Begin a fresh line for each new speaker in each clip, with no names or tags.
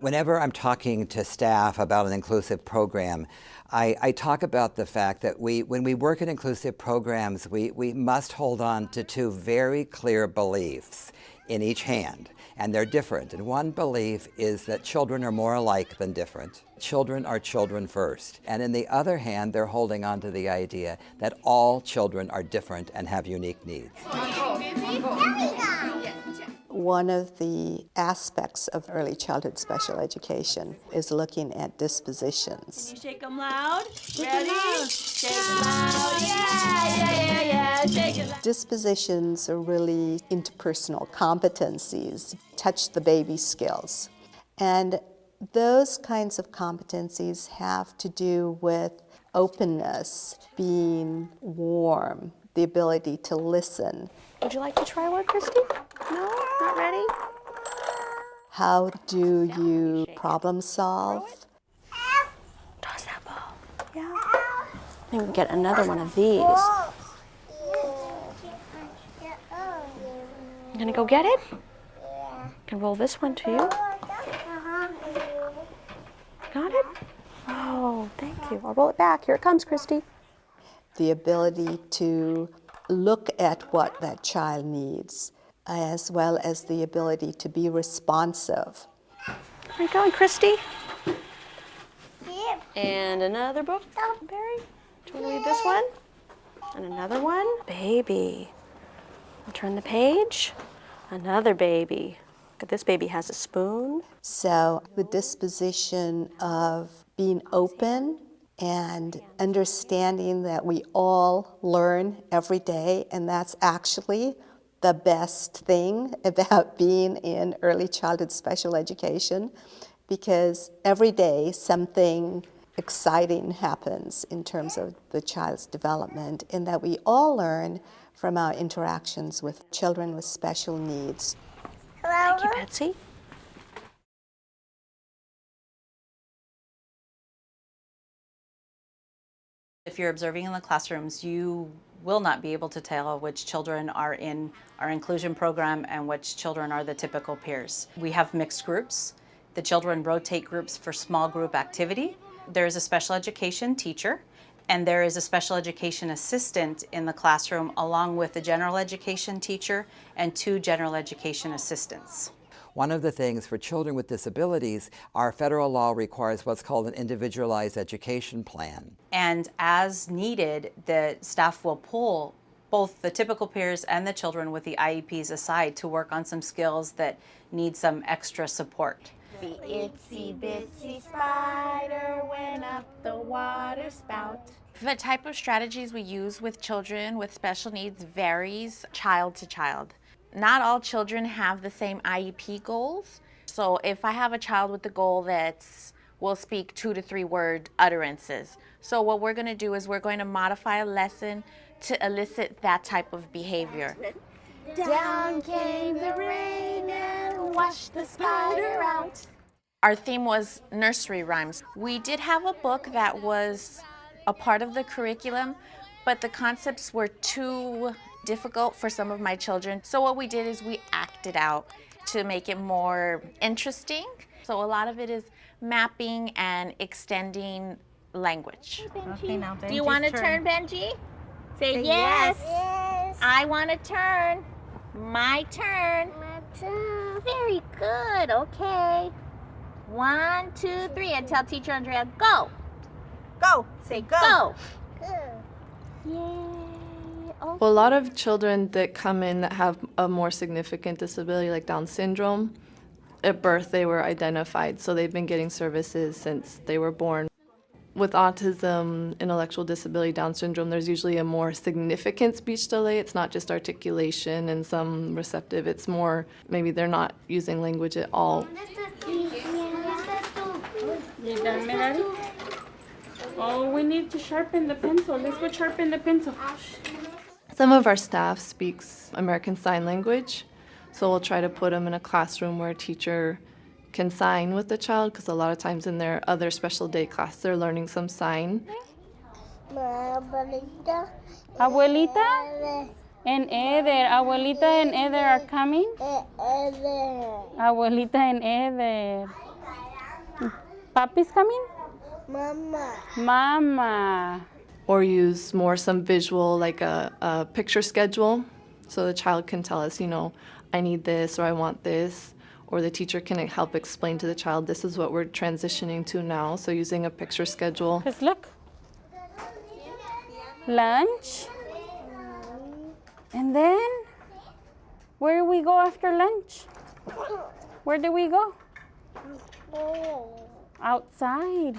Whenever I'm talking to staff about an inclusive program, I talk about the fact that when we work in inclusive programs, we must hold on to two very clear beliefs in each hand, and they're different. And one belief is that children are more alike than different. Children are children first. And in the other hand, they're holding on to the idea that all children are different and have unique needs.
One of the aspects of early childhood special education is looking at dispositions.
Can you shake them loud? Ready? Shake them loud. Yeah. Shake it loud.
Dispositions are really interpersonal competencies, touch the baby skills. And those kinds of competencies have to do with openness, being warm, the ability to listen.
Would you like to try one, Christy? No? Not ready?
How do you problem solve?
Toss that ball. Yeah. Maybe we get another one of these. You gonna go get it? Can roll this one too. Got it? Oh, thank you. I'll roll it back. Here it comes, Christy.
The ability to look at what that child needs, as well as the ability to be responsive.
Where are you going, Christy? And another book, Barry. Do you want to read this one? And another one. Baby. I'll turn the page. Another baby. Look at this baby has a spoon.
So the disposition of being open and understanding that we all learn every day, and that's actually the best thing about being in early childhood special education, because every day something exciting happens in terms of the child's development, and that we all learn from our interactions with children with special needs.
Hello. Thank you, Betsy.
If you're observing in the classrooms, you will not be able to tell which children are in our inclusion program and which children are the typical peers. We have mixed groups. The children rotate groups for small group activity. There is a special education teacher, and there is a special education assistant in the classroom, along with a general education teacher and 2 general education assistants.
One of the things for children with disabilities, our federal law requires what's called an individualized education plan.
And as needed, the staff will pull both the typical peers and the children with the IEPs aside to work on some skills that need some extra support.
The itsy bitsy spider went up the water spout.
The type of strategies we use with children with special needs varies child to child. Not all children have the same IEP goals. So if I have a child with the goal that will speak 2 to 3 word utterances, so what we're going to do is we're going to modify a lesson to elicit that type of behavior.
Down came the rain and washed the spider out.
Our theme was nursery rhymes. We did have a book that was a part of the curriculum, but the concepts were too difficult for some of my children. So what we did is we acted out to make it more interesting. So a lot of it is mapping and extending language.
Okay, now Benji's Do you want to turn, Benji? Say yes. Yes. I want to turn. My turn. My turn. Very good. Okay. 1, 2, 3, and tell teacher Andrea, go.
Go. Say go.
Go. Yay. Okay.
Well, a lot of children that come in that have a more significant disability like Down syndrome, at birth they were identified, so they've been getting services since they were born. With autism, intellectual disability, Down syndrome, there's usually a more significant speech delay. It's not just articulation and some receptive, it's more maybe they're not using language at all.
You done, Melody? Oh, we need to sharpen the pencil. Let's go sharpen the pencil.
Some of our staff speaks American Sign Language, so we'll try to put them in a classroom where a teacher can sign with the child, because a lot of times in their other special day class they're learning some sign.
Abuelita and Eder. Abuelita and Eder are coming. Abuelita and Eder. Papi's coming? Mama.
Or use more some visual, like a picture schedule, so the child can tell us, I need this or I want this, or the teacher can help explain to the child, this is what we're transitioning to now, so using a picture schedule.
Because look, lunch, and then where do we go after lunch? Where do we go? Outside.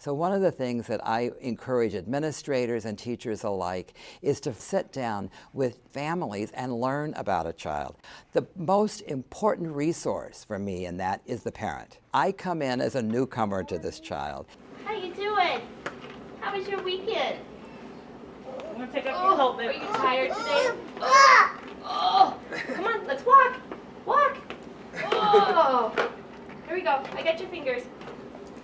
So one of the things that I encourage administrators and teachers alike is to sit down with families and learn about a child. The most important resource for me in that is the parent. I come in as a newcomer to this child.
How you doing? How was your weekend?
I'm going to take off your coat, baby.
Are you tired today? Oh, come on, let's walk. Walk. Oh, here we go. I got your fingers.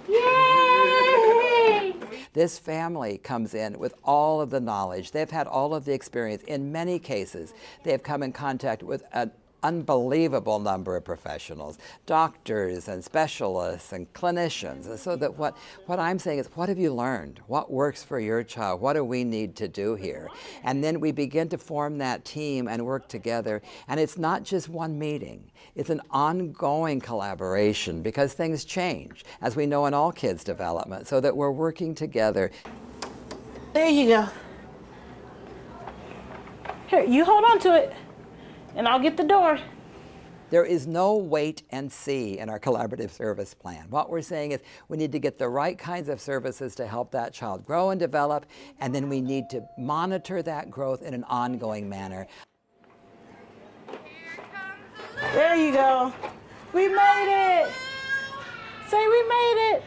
Yay!
This family comes in with all of the knowledge. They've had all of the experience. In many cases, they've come in contact with an unbelievable number of professionals, doctors and specialists and clinicians. And so that what I'm saying is, what have you learned? What works for your child? What do we need to do here? And then we begin to form that team and work together. And it's not just one meeting. It's an ongoing collaboration, because things change, as we know in all kids' development, so that we're working together.
There you go. Here, you hold on to it, and I'll get the door.
There is no wait and see in our collaborative service plan. What we're saying is we need to get the right kinds of services to help that child grow and develop, and then we need to monitor that growth in an ongoing manner.
There you go. We made it. Say we made it.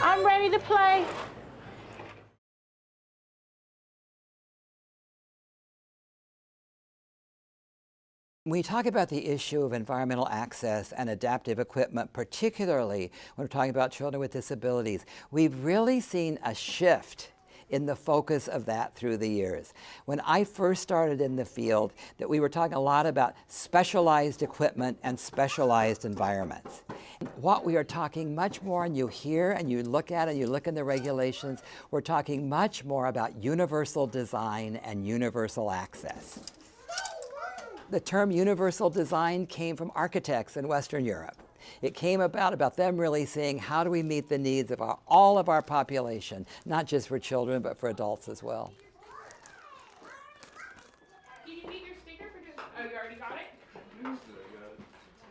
I'm ready to play.
When we talk about the issue of environmental access and adaptive equipment, particularly when we're talking about children with disabilities, we've really seen a shift in the focus of that through the years. When I first started in the field, that we were talking a lot about specialized equipment and specialized environments. What we are talking much more, and you hear and you look at and you look in the regulations, we're talking much more about universal design and universal access. The term universal design came from architects in Western Europe. It came about them really saying, how do we meet the needs of all of our population, not just for children, but for adults as well.
Did you get your speaker for just, oh, you already got it?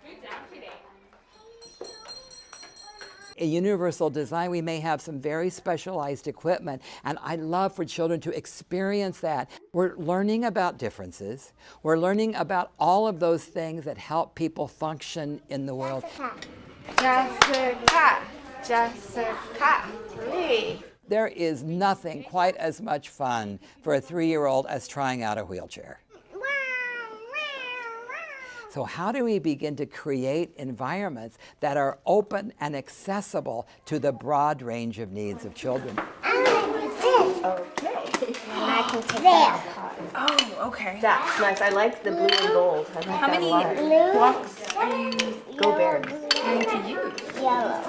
Good job today.
In universal design, we may have some very specialized equipment, and I'd love for children to experience that. We're learning about differences. We're learning about all of those things that help people function in the world.
Jessica. Jessica. Lee.
There is nothing quite as much fun for a 3-year-old as trying out a wheelchair. So how do we begin to create environments that are open and accessible to the broad range of needs of children?
Okay. And I can take that apart.
Oh, okay.
That's nice. I like the blue and gold. I like
How
that
many
a lot.
blocks are you
Go Bears.
going to use?
Yellow. It's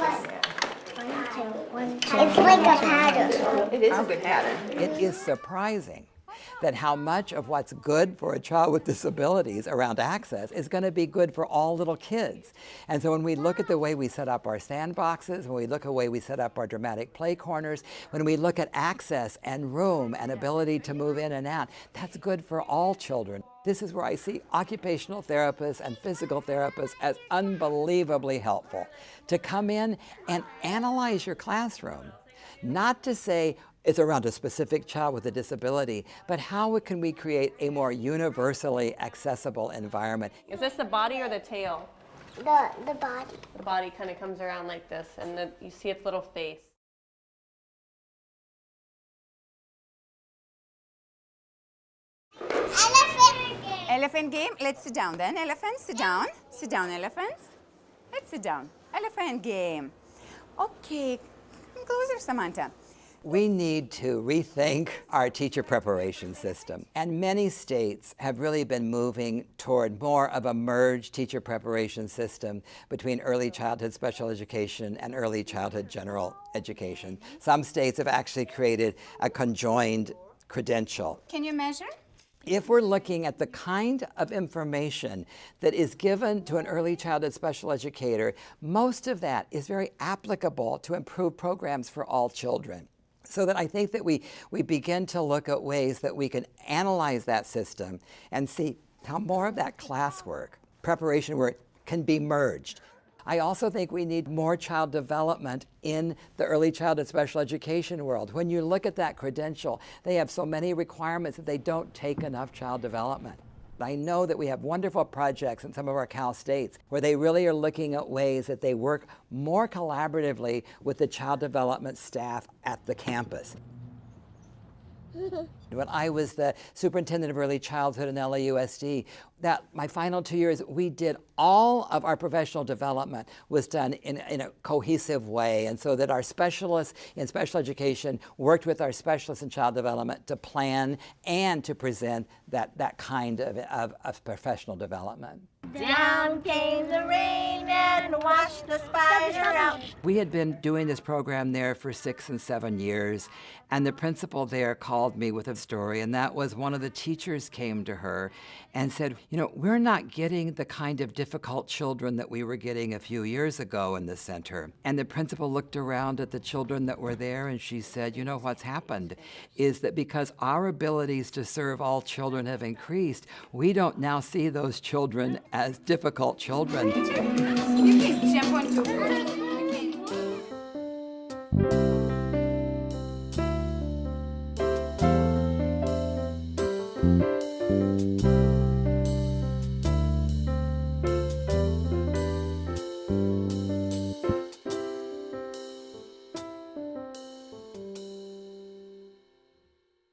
like a pattern.
It is a good pattern.
It is surprising that how much of what's good for a child with disabilities around access is going to be good for all little kids. And so when we look at the way we set up our sandboxes, when we look at the way we set up our dramatic play corners, when we look at access and room and ability to move in and out, that's good for all children. This is where I see occupational therapists and physical therapists as unbelievably helpful to come in and analyze your classroom, not to say, it's around a specific child with a disability, but how can we create a more universally accessible environment?
Is this the body or the tail?
The body.
The body kind of comes around like this, and then you see its little face.
Elephant game. Let's sit down then. Elephants, sit down. Sit down, elephants. Let's sit down. Elephant game. Okay. Come closer, Samantha.
We need to rethink our teacher preparation system. And many states have really been moving toward more of a merged teacher preparation system between early childhood special education and early childhood general education. Some states have actually created a conjoined credential.
Can you measure?
If we're looking at the kind of information that is given to an early childhood special educator, most of that is very applicable to improve programs for all children. So that I think that we begin to look at ways that we can analyze that system and see how more of that classwork, preparation work, can be merged. I also think we need more child development in the early childhood special education world. When you look at that credential, they have so many requirements that they don't take enough child development. I know that we have wonderful projects in some of our Cal states where they really are looking at ways that they work more collaboratively with the child development staff at the campus. When I was the superintendent of early childhood in LAUSD, my final 2 years, we did all of our professional development was done in a cohesive way, and so that our specialists in special education worked with our specialists in child development to plan and to present that kind of professional development.
Down came the rain and washed the spider out.
We had been doing this program there for 6 and 7 years, and the principal there called me with a story, and that was one of the teachers came to her and said, you know, we're not getting the kind of difficult children that we were getting a few years ago in the center. And the principal looked around at the children that were there, and she said, you know, what's happened is that because our abilities to serve all children have increased, we don't now see those children as difficult children.
You can jump onto